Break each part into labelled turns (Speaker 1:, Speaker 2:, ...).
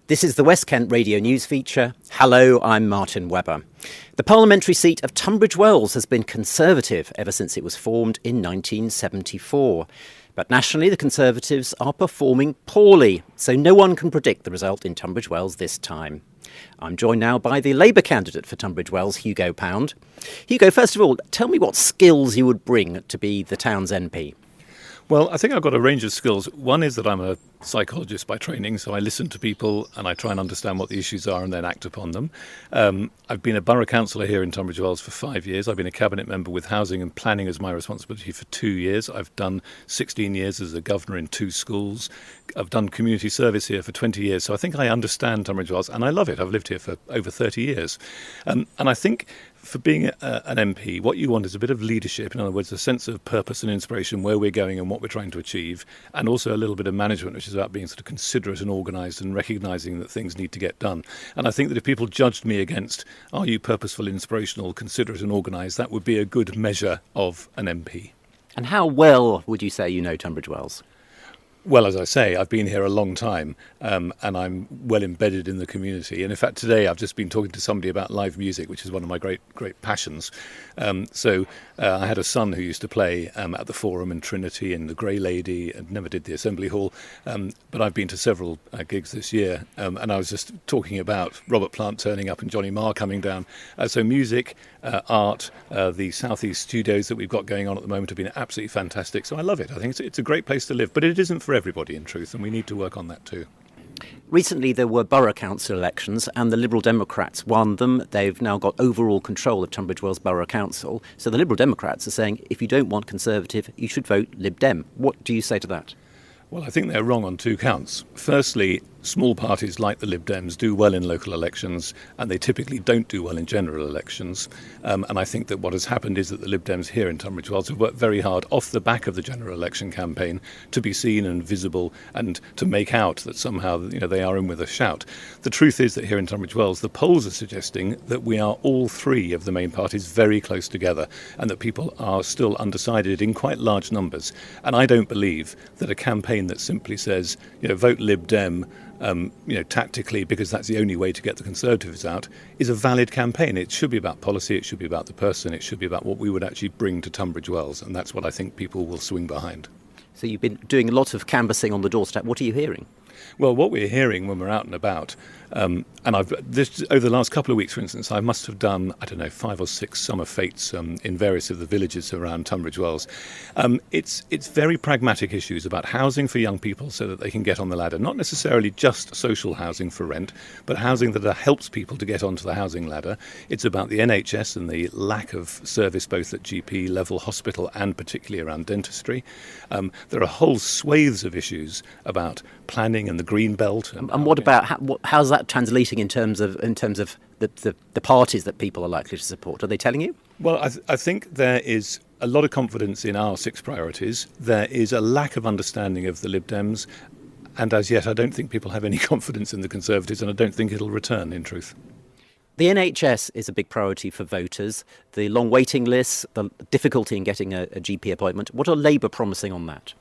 Speaker 1: This is the West Kent Radio News feature. Hello, I'm Martin Webber. The parliamentary seat of Tunbridge Wells has been Conservative ever since it was formed in 1974. But nationally, the Conservatives are performing poorly, so no one can predict the result in Tunbridge Wells this time. I'm joined now by the Labour candidate for Tunbridge Wells, Hugo Pound. Hugo, first of all, tell me what skills you would bring to be the town's MP.
Speaker 2: Well, I think I've got a range of skills. One is that I'm a psychologist by training, so I listen to people and I try and understand what the issues are and then act upon them. I've been a borough councillor here in Tunbridge Wells for 5 years. I've been a cabinet member with housing and planning as my responsibility for 2 years. I've done 16 years as a governor in 2 schools. I've done community service here for 20 years. So I think I understand Tunbridge Wells and I love it. I've lived here for over 30 years. And I think for being an MP, what you want is a bit of leadership, in other words, a sense of purpose and inspiration, where we're going and what we're trying to achieve, and also a little bit of management, which is about being sort of considerate and organised and recognising that things need to get done. And I think that if people judged me against, are you purposeful, inspirational, considerate and organised, that would be a good measure of an MP.
Speaker 1: And how well would you say you know Tunbridge Wells?
Speaker 2: Well, as I say, I've been here a long time and I'm well embedded in the community. And in fact, today I've just been talking to somebody about live music, which is one of my great passions. I had a son who used to play at the Forum and Trinity and the Grey Lady and never did the Assembly Hall. But I've been to several gigs this year. And I was just talking about Robert Plant turning up and Johnny Marr coming down. So music, art, the South East studios that we've got going on at the moment have been absolutely fantastic. So I love it. I think it's a great place to live. But it isn't for everybody, in truth, and we need to work on that too.
Speaker 1: Recently there were borough council elections and the Liberal Democrats won them. They've now got overall control of Tunbridge Wells Borough Council. So the Liberal Democrats are saying if you don't want Conservative, you should vote Lib Dem. What do you say to that?
Speaker 2: Well, I think they're wrong on 2 counts. Firstly, small parties like the Lib Dems do well in local elections and they typically don't do well in general elections. And I think that what has happened is that the Lib Dems here in Tunbridge Wells have worked very hard off the back of the general election campaign to be seen and visible and to make out that somehow they are in with a shout. The truth is that here in Tunbridge Wells, the polls are suggesting that we are all 3 of the main parties very close together and that people are still undecided in quite large numbers. And I don't believe that a campaign that simply says, vote Lib Dem, tactically, because that's the only way to get the Conservatives out, is a valid campaign. It should be about policy, it should be about the person, it should be about what we would actually bring to Tunbridge Wells, and that's what I think people will swing behind.
Speaker 1: So you've been doing a lot of canvassing on the doorstep. What are you hearing?
Speaker 2: Well, what we're hearing when we're out and about, and over the last couple of weeks, for instance, I must have done, 5 or 6 summer fetes in various of the villages around Tunbridge Wells. It's very pragmatic issues about housing for young people so that they can get on the ladder. Not necessarily just social housing for rent, but housing that helps people to get onto the housing ladder. It's about the NHS and the lack of service both at GP level, hospital, and particularly around dentistry. There are whole swathes of issues about planning and the green belt.
Speaker 1: And what about how's that translating in terms of the parties that people are likely to support? Are they telling you?
Speaker 2: Well, I think there is a lot of confidence in our 6 priorities. There is a lack of understanding of the Lib Dems, and as yet I don't think people have any confidence in the Conservatives, and I don't think it'll return, in truth.
Speaker 1: The NHS is a big priority for voters. The long waiting lists, the difficulty in getting a GP appointment. What are Labour promising on that?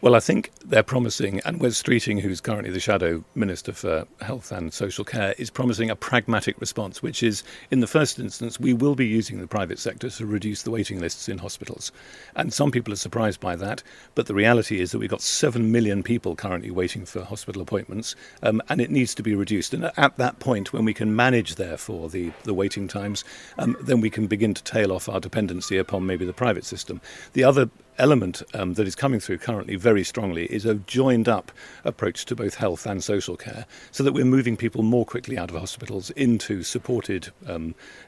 Speaker 2: Well, I think they're promising, and Wes Streeting, who's currently the Shadow Minister for Health and Social Care, is promising a pragmatic response, which is, in the first instance, we will be using the private sector to reduce the waiting lists in hospitals. And some people are surprised by that, but the reality is that we've got 7 million people currently waiting for hospital appointments, and it needs to be reduced. And at that point, when we can manage, therefore, the waiting times, then we can begin to tail off our dependency upon maybe the private system. The other element that is coming through currently very strongly is a joined up approach to both health and social care, so that we're moving people more quickly out of hospitals into supported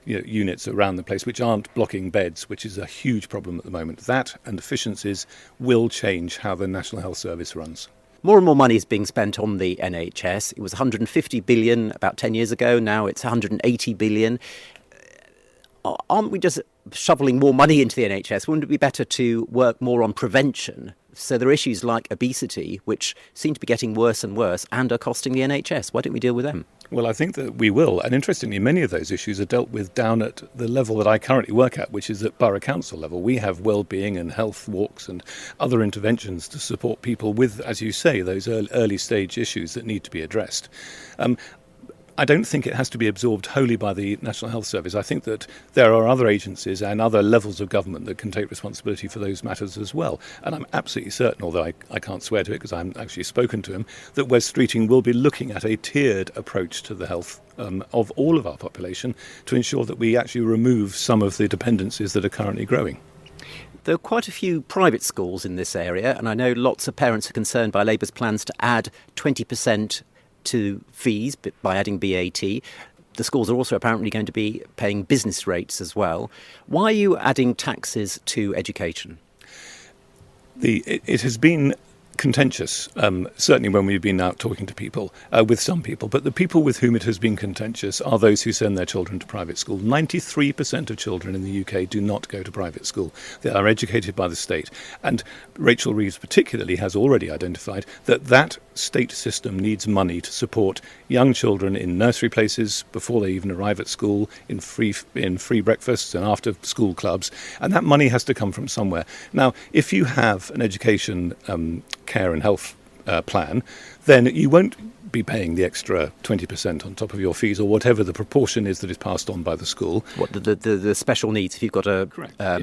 Speaker 2: units around the place, which aren't blocking beds, which is a huge problem at the moment. That and efficiencies will change how the National Health Service runs.
Speaker 1: More and more money is being spent on the NHS. It was 150 billion about 10 years ago. Now it's 180 billion. Aren't we just shoveling more money into the NHS? Wouldn't it be better to work more on prevention So there are issues like obesity, which seem to be getting worse and worse and are costing the NHS. Why don't we deal with them?
Speaker 2: Well, I think that we will. And interestingly, many of those issues are dealt with down at the level that I currently work at, which is at borough council level. We have well-being and health walks and other interventions to support people with, as you say, those early stage issues that need to be addressed. I don't think it has to be absorbed wholly by the National Health Service. I think that there are other agencies and other levels of government that can take responsibility for those matters as well. And I'm absolutely certain, although I can't swear to it because I haven't actually spoken to him, that Wes Streeting will be looking at a tiered approach to the health of all of our population to ensure that we actually remove some of the dependencies that are currently growing.
Speaker 1: There are quite a few private schools in this area, and I know lots of parents are concerned by Labour's plans to add 20% to fees by adding VAT. The schools are also apparently going to be paying business rates as well. Why are you adding taxes to education?
Speaker 2: It has been contentious, certainly when we've been out talking to people, with some people, but the people with whom it has been contentious are those who send their children to private school. 93% of children in the UK do not go to private school. They are educated by the state. And Rachel Reeves particularly has already identified that state system needs money to support young children in nursery places before they even arrive at school, in free breakfasts and after school clubs, and that money has to come from somewhere. Now, if you have an education care and health plan, then you won't be paying the extra 20% on top of your fees, or whatever the proportion is that is passed on by the school.
Speaker 1: What the special needs? If you've got a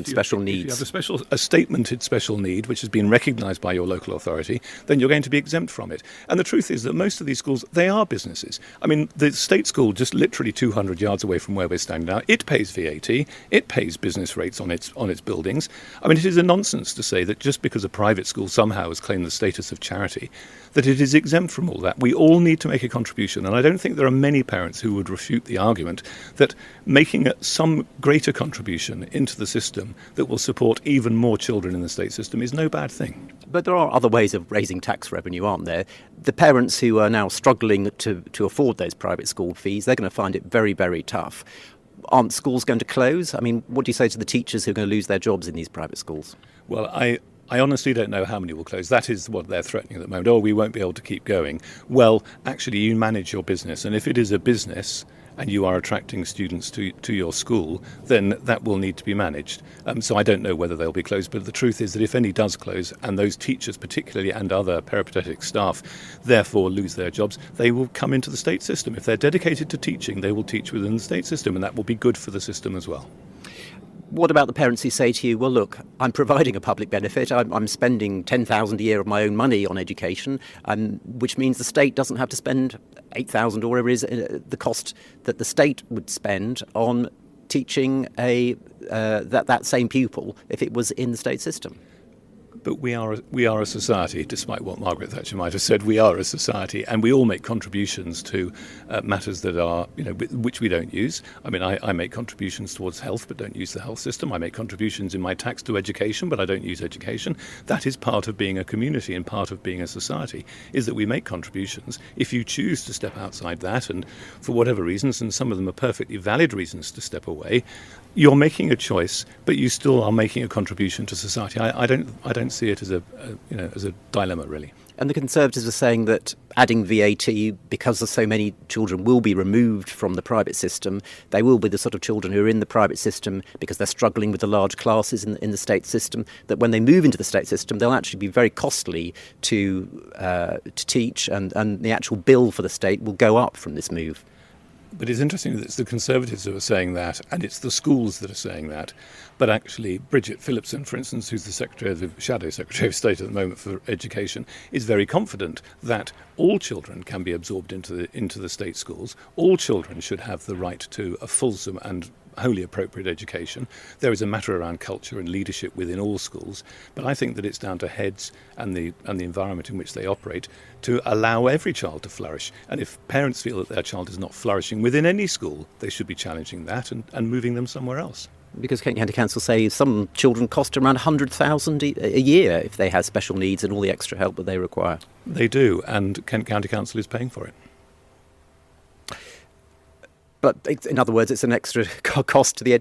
Speaker 1: special needs,
Speaker 2: if you have a statemented special need which has been recognised by your local authority, then you're going to be exempt from it. And the truth is that most of these schools, they are businesses. I mean, the state school, just literally 200 yards away from where we're standing now, it pays VAT, it pays business rates on its buildings. I mean, it is a nonsense to say that just because a private school somehow has claimed the status of charity, that it is exempt from all that. We all need to make a contribution, and I don't think there are many parents who would refute the argument that making some greater contribution into the system that will support even more children in the state system is no bad thing.
Speaker 1: But there are other ways of raising tax revenue, aren't there? The parents who are now struggling to afford those private school fees, they're going to find it very, very tough. Aren't schools going to close? I mean, what do you say to the teachers who are going to lose their jobs in these private schools?
Speaker 2: Well, I honestly don't know how many will close. That is what they're threatening at the moment. Oh, we won't be able to keep going. Well, actually, you manage your business. And if it is a business and you are attracting students to your school, then that will need to be managed. So I don't know whether they'll be closed. But the truth is that if any does close, and those teachers particularly and other peripatetic staff therefore lose their jobs, they will come into the state system. If they're dedicated to teaching, they will teach within the state system, and that will be good for the system as well.
Speaker 1: What about the parents who say to you, well, look, I'm providing a public benefit, I'm spending $10,000 a year of my own money on education, which means the state doesn't have to spend $8,000 or whatever it is, the cost that the state would spend on teaching that same pupil if it was in the state system?
Speaker 2: But we are a society, despite what Margaret Thatcher might have said. We are a society, and we all make contributions to matters that are, which we don't use. I mean, I make contributions towards health, but don't use the health system. I make contributions in my tax to education, but I don't use education. That is part of being a community and part of being a society, is that we make contributions. If you choose to step outside that, and for whatever reasons, and some of them are perfectly valid reasons to step away, you're making a choice, but you still are making a contribution to society. I don't see it as a dilemma, really.
Speaker 1: And the Conservatives are saying that adding VAT, because so many children will be removed from the private system, they will be the sort of children who are in the private system because they're struggling with the large classes in the state system, that when they move into the state system, they'll actually be very costly to teach, and the actual bill for the state will go up from this move.
Speaker 2: But it's interesting that it's the Conservatives who are saying that, and it's the schools that are saying that. But actually, Bridget Phillipson, for instance, who's the Shadow Secretary of State at the moment for Education, is very confident that all children can be absorbed into the state schools. All children should have the right to a fulsome and wholly appropriate education. There is a matter around culture and leadership within all schools, but I think that it's down to heads and the environment in which they operate to allow every child to flourish. And if parents feel that their child is not flourishing within any school, they should be challenging that and moving them somewhere else.
Speaker 1: Because Kent County Council say some children cost around $100,000 a year if they have special needs and all the extra help that they require.
Speaker 2: They do, and Kent County Council is paying for it.
Speaker 1: But But in other words, it's an extra cost to the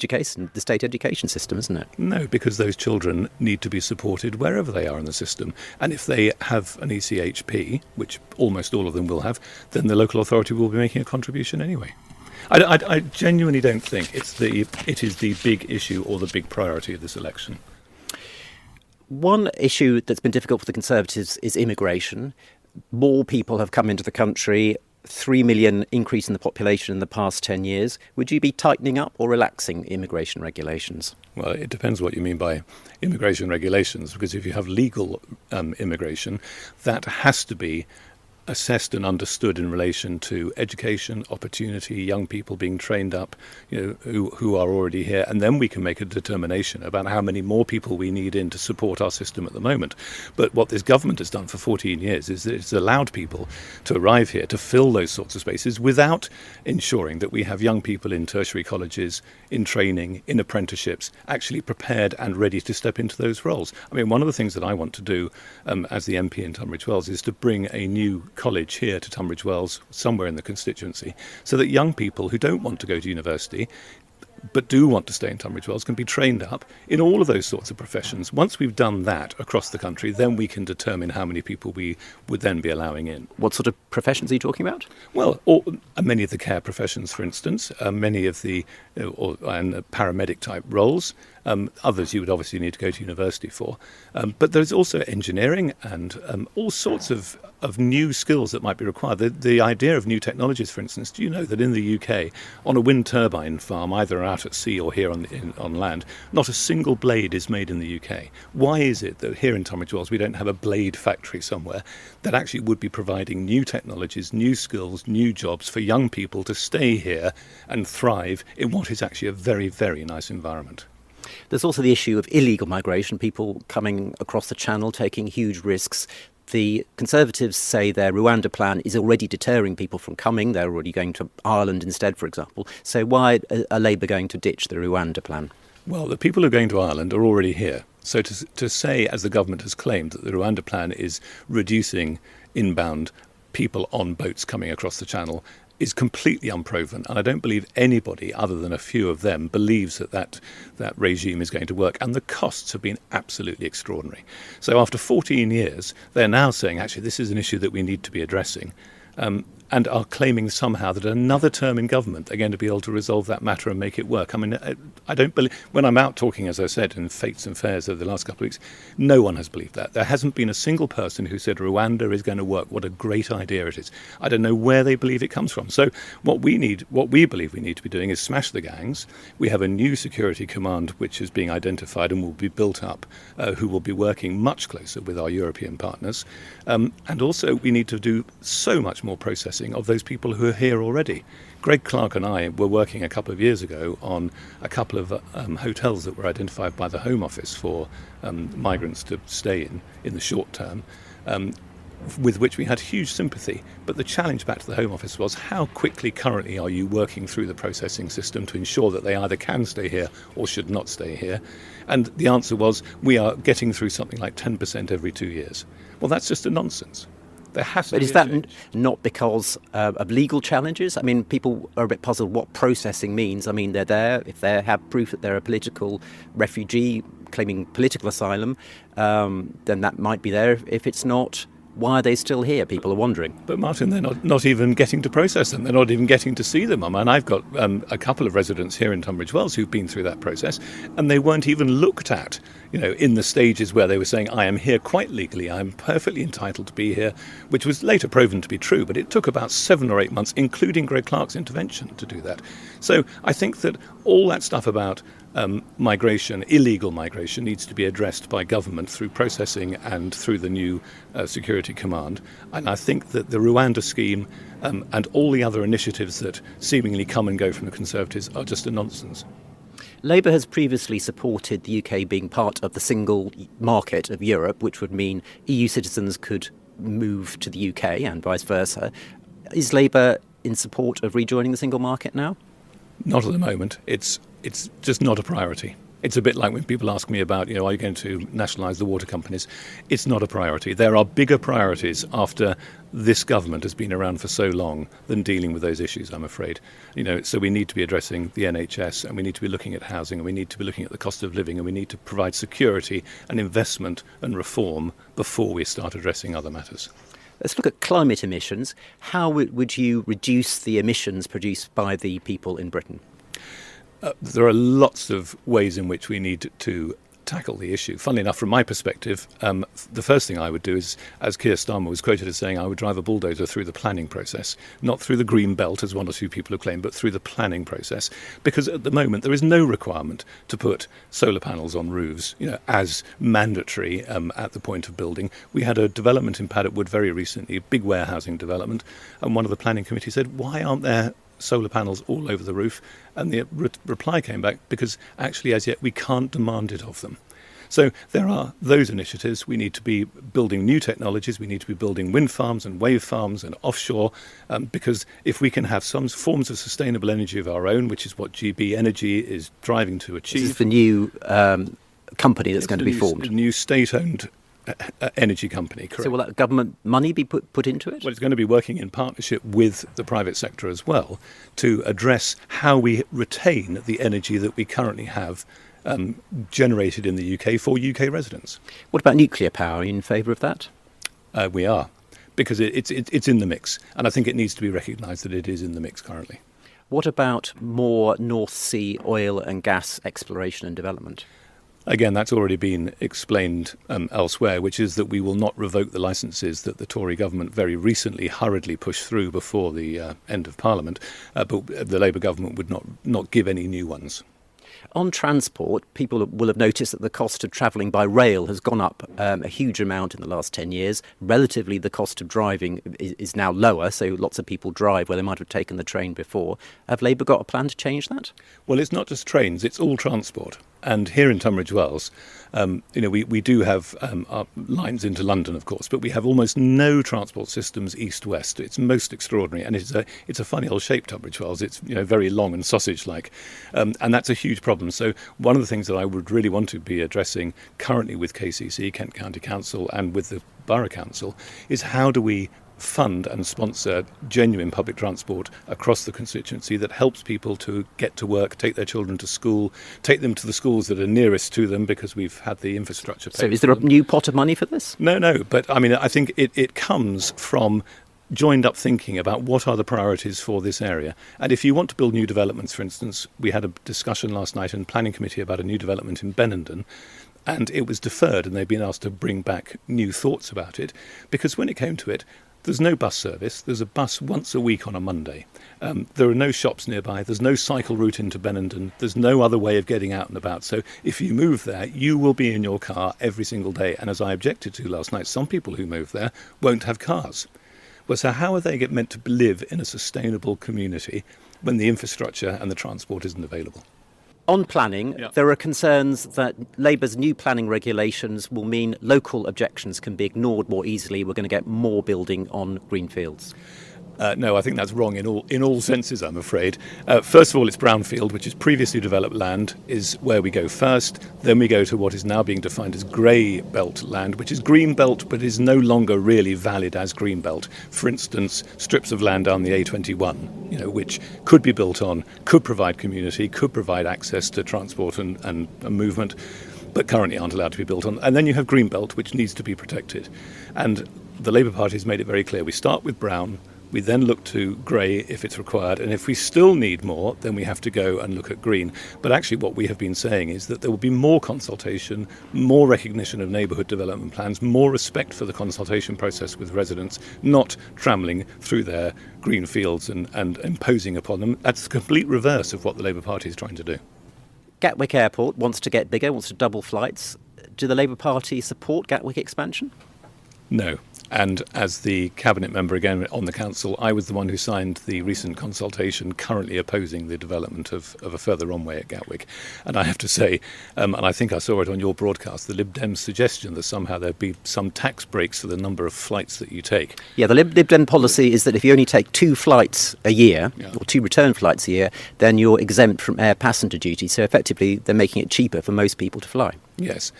Speaker 1: state education system, isn't it?
Speaker 2: No, because those children need to be supported wherever they are in the system. And if they have an ECHP, which almost all of them will have, then the local authority will be making a contribution anyway. I genuinely don't think it is the big issue or the big priority of this election.
Speaker 1: One issue that's been difficult for the Conservatives is immigration. More people have come into the country, 3 million increase in the population in the past 10 years. Would you be tightening up or relaxing immigration regulations?
Speaker 2: Well, it depends what you mean by immigration regulations, because if you have legal immigration, that has to be assessed and understood in relation to education, opportunity, young people being trained up, who are already here, and then we can make a determination about how many more people we need in to support our system at the moment. But what this government has done for 14 years is that it's allowed people to arrive here to fill those sorts of spaces without ensuring that we have young people in tertiary colleges, in training, in apprenticeships, actually prepared and ready to step into those roles. I mean, one of the things that I want to do as the MP in Tunbridge Wells is to bring a new college here to Tunbridge Wells, somewhere in the constituency, so that young people who don't want to go to university but do want to stay in Tunbridge Wells can be trained up in all of those sorts of professions. Once we've done that across the country, then we can determine how many people we would then be allowing in.
Speaker 1: What sort of professions are you talking about?
Speaker 2: Well, many of the care professions, for instance, many of the paramedic type roles. Others you would obviously need to go to university for. But there's also engineering and all sorts of new skills that might be required. The idea of new technologies, for instance, do you know that in the UK, on a wind turbine farm, either out at sea or here on land, not a single blade is made in the UK? Why is it that here in Tunbridge Wells we don't have a blade factory somewhere that actually would be providing new technologies, new skills, new jobs for young people to stay here and thrive in what is actually a very, very nice environment?
Speaker 1: There's also the issue of illegal migration, people coming across the channel, taking huge risks. The Conservatives say their Rwanda plan is already deterring people from coming. They're already going to Ireland instead, for example. So why are Labour going to ditch the Rwanda plan?
Speaker 2: Well, the people who are going to Ireland are already here. So to say, as the government has claimed, that the Rwanda plan is reducing inbound people on boats coming across the channel is completely unproven, and I don't believe anybody other than a few of them believes that regime is going to work, and the costs have been absolutely extraordinary. So after 14 years, they're now saying, actually, this is an issue that we need to be addressing, and are claiming somehow that another term in government they're going to be able to resolve that matter and make it work. I mean, I don't believe, when I'm out talking, as I said, in fetes and fairs over the last couple of weeks, no one has believed that. There hasn't been a single person who said Rwanda is going to work. What a great idea it is. I don't know where they believe it comes from. So what we believe we need to be doing is smash the gangs. We have a new security command which is being identified and will be built up, who will be working much closer with our European partners. And also we need to do so much more processing of those people who are here already. Greg Clark and I were working a couple of years ago on a couple of hotels that were identified by the Home Office for migrants to stay in the short term, with which we had huge sympathy. But the challenge back to the Home Office was, how quickly currently are you working through the processing system to ensure that they either can stay here or should not stay here? And the answer was, we are getting through something like 10% every 2 years. Well, that's just a nonsense.
Speaker 1: But is that not because of legal challenges? I mean, people are a bit puzzled what processing means. I mean, they're there. If they have proof that they're a political refugee claiming political asylum, then that might be there. If it's not, why are they still here? People are wondering.
Speaker 2: But Martin, they're not even getting to process them. They're not even getting to see them. I mean, I've got a couple of residents here in Tunbridge Wells who've been through that process, and they weren't even looked at, in the stages where they were saying, I am here quite legally, I am perfectly entitled to be here, which was later proven to be true, but it took about 7 or 8 months, including Greg Clark's intervention, to do that. So I think that all that stuff about migration, illegal migration, needs to be addressed by government through processing and through the new security command. And I think that the Rwanda scheme and all the other initiatives that seemingly come and go from the Conservatives are just a nonsense.
Speaker 1: Labour has previously supported the UK being part of the single market of Europe, which would mean EU citizens could move to the UK and vice versa. Is Labour in support of rejoining the single market now?
Speaker 2: Not at the moment. It's just not a priority. It's a bit like when people ask me about, are you going to nationalise the water companies? It's not a priority. There are bigger priorities after this government has been around for so long than dealing with those issues, I'm afraid. So we need to be addressing the NHS, and we need to be looking at housing, and we need to be looking at the cost of living, and we need to provide security and investment and reform before we start addressing other matters.
Speaker 1: Let's look at climate emissions. How would you reduce the emissions produced by the people in Britain?
Speaker 2: There are lots of ways in which we need to tackle the issue. Funnily enough, from my perspective, the first thing I would do is, as Keir Starmer was quoted as saying, I would drive a bulldozer through the planning process, not through the green belt, as one or two people have claimed, but through the planning process. Because at the moment, there is no requirement to put solar panels on roofs, as mandatory at the point of building. We had a development in Paddock Wood very recently, a big warehousing development, and one of the planning committee said, why aren't there solar panels all over the roof? And the reply came back, because actually as yet we can't demand it of them. So there are those initiatives. We need to be building new technologies. We need to be building wind farms and wave farms and offshore, because if we can have some forms of sustainable energy of our own, which is what GB Energy is driving to achieve.
Speaker 1: This is the new company that's going to be formed.
Speaker 2: A new state-owned energy company, correct.
Speaker 1: So will that government money be put into it?
Speaker 2: Well, it's going to be working in partnership with the private sector as well to address how we retain the energy that we currently have generated in the UK for UK residents.
Speaker 1: What about nuclear power? Are you in favour of that?
Speaker 2: We are, because it's in the mix, and I think it needs to be recognised that it is in the mix currently.
Speaker 1: What about more North Sea oil and gas exploration and development?
Speaker 2: Again, that's already been explained elsewhere, which is that we will not revoke the licences that the Tory government very recently hurriedly pushed through before the end of Parliament, but the Labour government would not give any new ones.
Speaker 1: On transport, people will have noticed that the cost of travelling by rail has gone up a huge amount in the last 10 years. Relatively, the cost of driving is now lower, so lots of people drive where they might have taken the train before. Have Labour got a plan to change that?
Speaker 2: Well, it's not just trains, it's all transport. And here in Tunbridge Wells, we do have our lines into London, of course, but we have almost no transport systems east-west. It's most extraordinary, and it's a funny old shape, Tunbridge Wells. It's very long and sausage-like, and that's a huge problem. So one of the things that I would really want to be addressing currently with KCC, Kent County Council, and with the Borough Council, is how do we fund and sponsor genuine public transport across the constituency that helps people to get to work, take their children to school, take them to the schools that are nearest to them, because we've had the infrastructure.
Speaker 1: So is there a new pot of money for this?
Speaker 2: No, but I think it comes from joined up thinking about what are the priorities for this area. And if you want to build new developments, for instance, we had a discussion last night in planning committee about a new development in Benenden, and it was deferred, and they've been asked to bring back new thoughts about it, because when it came to it, there's no bus service. There's a bus once a week on a Monday. There are no shops nearby. There's no cycle route into Benenden. There's no other way of getting out and about. So if you move there, you will be in your car every single day. And as I objected to last night, some people who move there won't have cars. Well, so how are they meant to live in a sustainable community when the infrastructure and the transport isn't available?
Speaker 1: On planning, There are concerns that Labour's new planning regulations will mean local objections can be ignored more easily. We're going to get more building on greenfields.
Speaker 2: No, I think that's wrong in all senses, I'm afraid. First of all, it's brownfield, which is previously developed land, is where we go first. Then we go to what is now being defined as grey belt land, which is green belt, but is no longer really valid as green belt. For instance, strips of land on the A21, which could be built on, could provide community, could provide access to transport and movement, but currently aren't allowed to be built on. And then you have green belt, which needs to be protected. And the Labour Party has made it very clear. We start with brown. We then look to grey if it's required, and if we still need more, then we have to go and look at green. But actually what we have been saying is that there will be more consultation, more recognition of neighbourhood development plans, more respect for the consultation process with residents, not trammelling through their green fields and imposing upon them. That's the complete reverse of what the Labour Party is trying to do.
Speaker 1: Gatwick Airport wants to get bigger, wants to double flights. Do the Labour Party support Gatwick expansion?
Speaker 2: No. And as the cabinet member again on the council, I was the one who signed the recent consultation currently opposing the development of a further runway at Gatwick. And I have to say, and I think I saw it on your broadcast, the Lib Dem suggestion that somehow there'd be some tax breaks for the number of flights that you take.
Speaker 1: Yeah, the Lib Dem policy is that if you only take 2 flights a year,
Speaker 2: Yeah.
Speaker 1: or 2 return flights a year, then you're exempt from air passenger duty. So effectively, they're making it cheaper for most people to fly.
Speaker 2: Yes,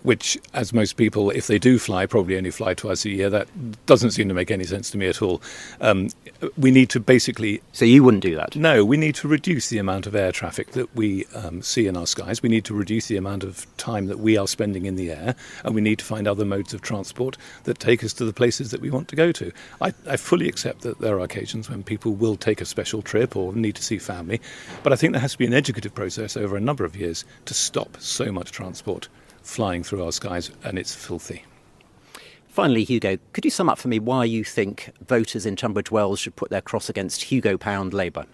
Speaker 2: which, as most people, if they do fly, probably only fly twice a year. That doesn't seem to make any sense to me at all. We need to basically...
Speaker 1: So you wouldn't do that?
Speaker 2: No, we need to reduce the amount of air traffic that we see in our skies. We need to reduce the amount of time that we are spending in the air, and we need to find other modes of transport that take us to the places that we want to go to. I fully accept that there are occasions when people will take a special trip or need to see family, but I think there has to be an educative process over a number of years to stop so much transport flying through our skies, and it's filthy.
Speaker 1: Finally, Hugo, could you sum up for me why you think voters in Tunbridge Wells should put their cross against Hugo Pound Labour?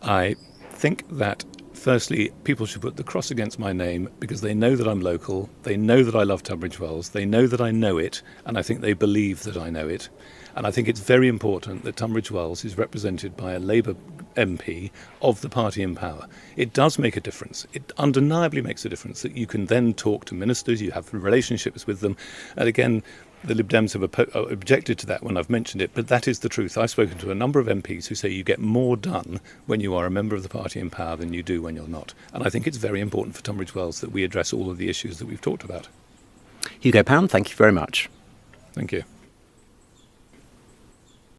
Speaker 2: I think that, firstly, people should put the cross against my name because they know that I'm local, they know that I love Tunbridge Wells, they know that I know it, and I think they believe that I know it. And I think it's very important that Tunbridge Wells is represented by a Labour MP of the party in power. It does make a difference. It undeniably makes a difference that you can then talk to ministers, you have relationships with them. And again, the Lib Dems have objected to that when I've mentioned it, but that is the truth. I've spoken to a number of MPs who say you get more done when you are a member of the party in power than you do when you're not. And I think it's very important for Tunbridge Wells that we address all of the issues that we've talked about.
Speaker 1: Hugo Pound, thank you very much.
Speaker 2: Thank you.